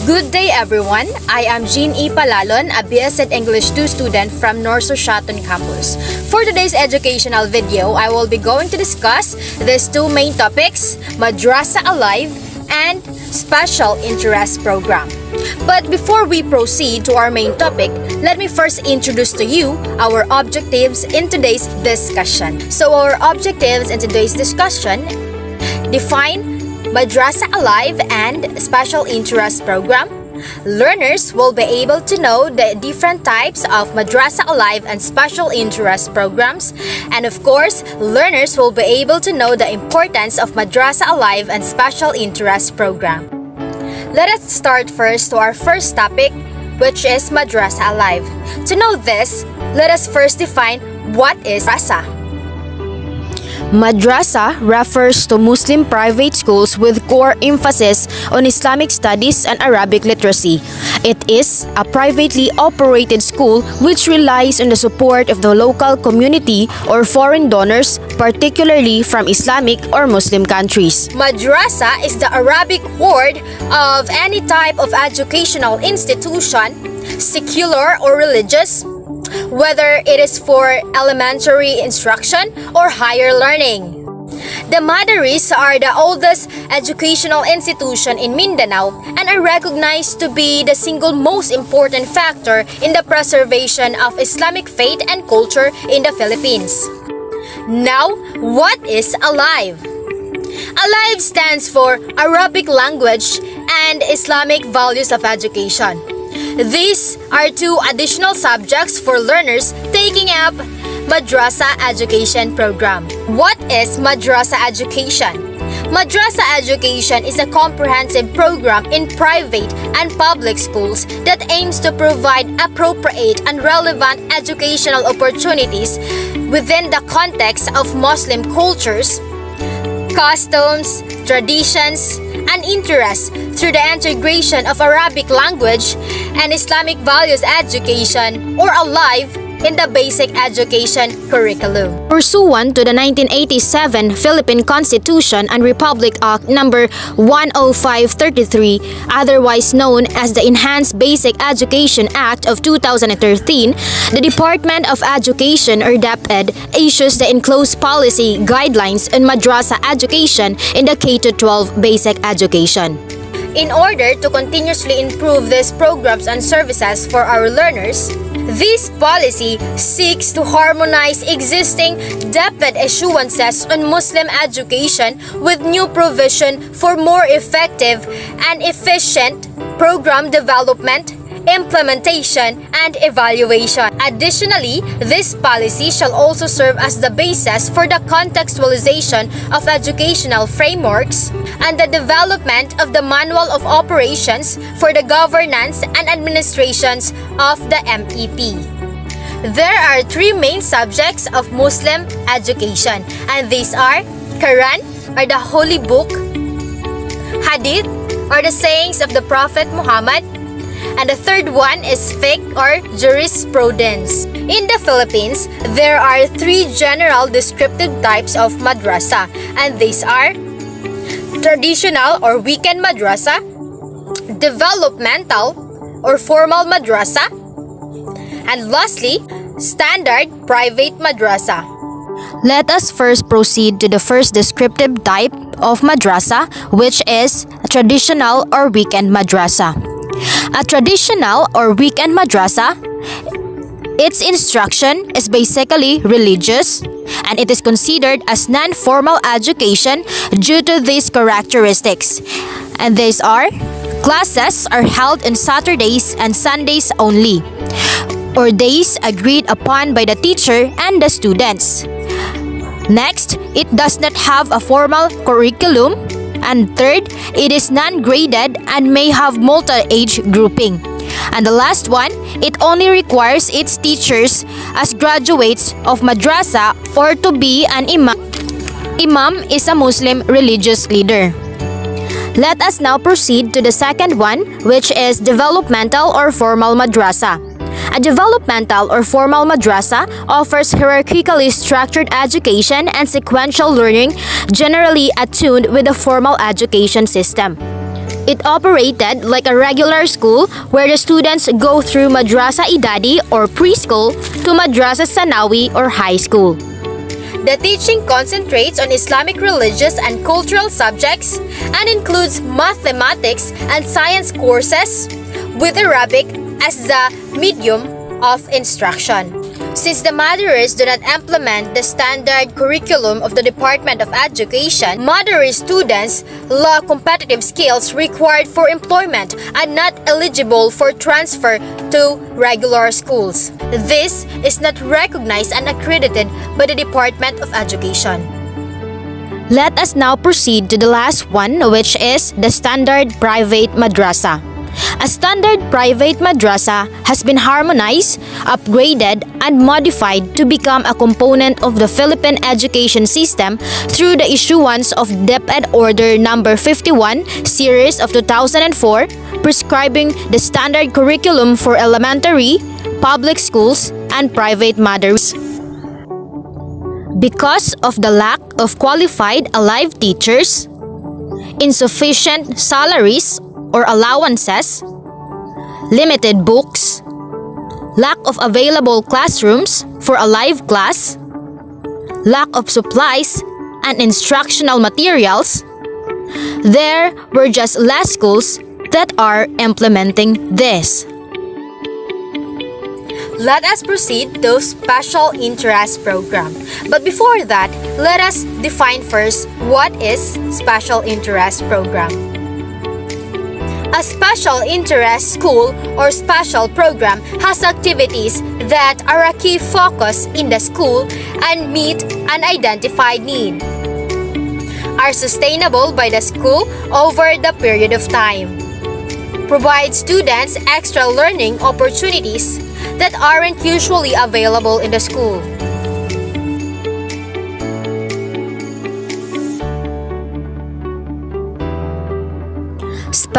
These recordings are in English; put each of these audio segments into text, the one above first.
Good day everyone! I am Jean E. Palalon, a BS English 2 student from North Shatton campus. For today's educational video, I will be going to discuss these two main topics, Madrasa Alive and Special Interest Program. But before we proceed to our main topic, let me first introduce to you our objectives in today's discussion. So our objectives in today's discussion: define Madrasa Alive and Special Interest Program. Learners will be able to know the different types of Madrasa Alive and Special Interest Programs. And of course, learners will be able to know the importance of Madrasa Alive and Special Interest Program. Let us start first to our first topic, which is Madrasa Alive. To know this, let us first define what is Madrasa. Madrasa refers to Muslim private schools with core emphasis on Islamic studies and Arabic literacy. It is a privately operated school which relies on the support of the local community or foreign donors, particularly from Islamic or Muslim countries. Madrasa is the Arabic word of any type of educational institution, secular or religious, whether it is for elementary instruction or higher learning. The Madaris are the oldest educational institution in Mindanao and are recognized to be the single most important factor in the preservation of Islamic faith and culture in the Philippines. Now, what is Alive? Alive stands for Arabic language and Islamic values of education. These are two additional subjects for learners taking up Madrasa Education Program. What is Madrasa Education? Madrasa Education is a comprehensive program in private and public schools that aims to provide appropriate and relevant educational opportunities within the context of Muslim cultures, customs, traditions, and interests through the integration of Arabic language and Islamic values education, or Alive, in the basic education curriculum. Pursuant to the 1987 Philippine Constitution and Republic Act No. 10533, otherwise known as the Enhanced Basic Education Act of 2013, the Department of Education, or DepEd, issues the enclosed policy guidelines on madrasa education in the K-12 basic education. In order to continuously improve these programs and services for our learners, this policy seeks to harmonize existing DepEd issuances on Muslim education with new provision for more effective and efficient program development, implementation, and evaluation. Additionally, this policy shall also serve as the basis for the contextualization of educational frameworks and the development of the Manual of Operations for the governance and administrations of the MEP. There are three main subjects of Muslim education, and these are Quran, or the Holy Book, Hadith, or the sayings of the Prophet Muhammad, and the third one is fiqh, or jurisprudence. In the Philippines, there are three general descriptive types of madrasa, and these are traditional or weekend madrasa, developmental or formal madrasa, and lastly, standard private madrasa. Let us first proceed to the first descriptive type of madrasa, which is traditional or weekend madrasa. A traditional or weekend madrasa, its instruction is basically religious, and it is considered as non-formal education due to these characteristics. And these are: classes are held on Saturdays and Sundays only, or days agreed upon by the teacher and the students. Next, it does not have a formal curriculum. And third, it is non-graded and may have multi-age grouping. And the last one, it only requires its teachers as graduates of madrasa or to be an imam. Imam is a Muslim religious leader. Let us now proceed to the second one, which is developmental or formal madrasa. A developmental or formal madrasa offers hierarchically structured education and sequential learning, generally attuned with the formal education system. It operated like a regular school where the students go through Madrasa Idadi or preschool to Madrasa Sanawi or high school. The teaching concentrates on Islamic religious and cultural subjects and includes mathematics and science courses with Arabic as the medium of instruction. Since the Madaris do not implement the standard curriculum of the Department of Education, Madaris students lack competitive skills required for employment and not eligible for transfer to regular schools. This is not recognized and accredited by the Department of Education. Let us now proceed to the last one, which is the standard private madrasa. A standard private madrasa has been harmonized, upgraded, and modified to become a component of the Philippine education system through the issuance of DepEd Order No. 51, Series of 2004, prescribing the standard curriculum for elementary, public schools, and private madaris. Because of the lack of qualified alive teachers, insufficient salaries or allowances, limited books, lack of available classrooms for a live class, lack of supplies and instructional materials, there were just less schools that are implementing this. Let us proceed to Special Interest Program. But before that, let us define first what is Special Interest Program. A special interest school or special program has activities that are a key focus in the school and meet an identified need, are sustainable by the school over the period of time, provide students extra learning opportunities that aren't usually available in the school.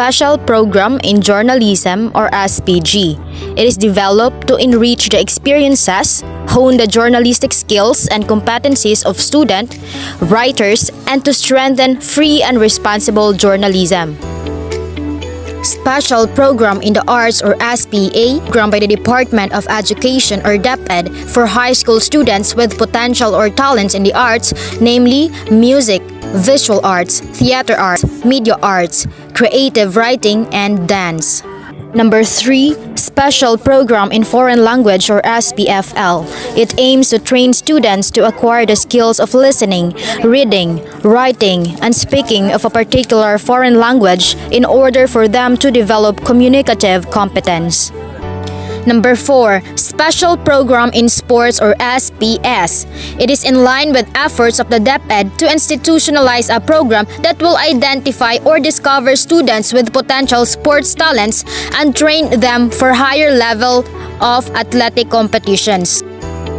Special Program in Journalism or SPG. It is developed to enrich the experiences, hone the journalistic skills and competencies of students, writers, and to strengthen free and responsible journalism. Special Program in the Arts or SPA, program by the Department of Education or DepEd for high school students with potential or talents in the arts, namely music, visual arts, theater arts, media arts, creative writing, and dance. Number 3, Special Program in Foreign Language or SPFL. It aims to train students to acquire the skills of listening, reading, writing, and speaking of a particular foreign language in order for them to develop communicative competence. Number 4, Special Program in Sports or SPS. It is in line with efforts of the DepEd to institutionalize a program that will identify or discover students with potential sports talents and train them for higher level of athletic competitions.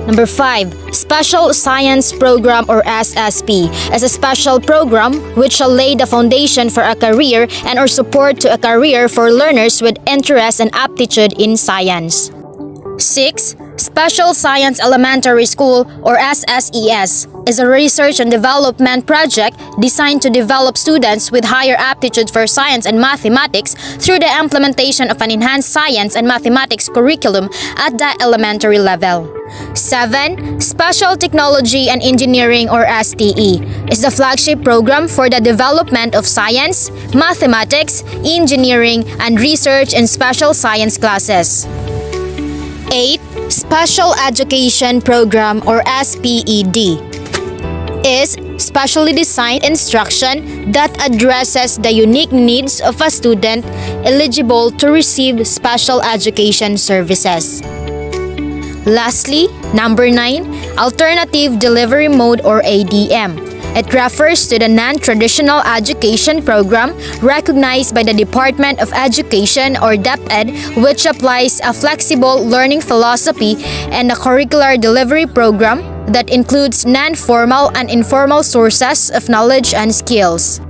Number 5, Special Science Program or SSP is a special program which shall lay the foundation for a career and or support to a career for learners with interest and aptitude in science. 6, Special Science Elementary School or SSES is a research and development project designed to develop students with higher aptitude for science and mathematics through the implementation of an enhanced science and mathematics curriculum at the elementary level. 7, Special Technology and Engineering or STE is the flagship program for the development of science, mathematics, engineering, and research in special science classes. 8, Special Education Program or SPED is specially designed instruction that addresses the unique needs of a student eligible to receive special education services. Lastly, number 9, Alternative Delivery Mode or ADM. It refers to the non-traditional education program recognized by the Department of Education or DepEd, which applies a flexible learning philosophy and a curricular delivery program that includes non-formal and informal sources of knowledge and skills.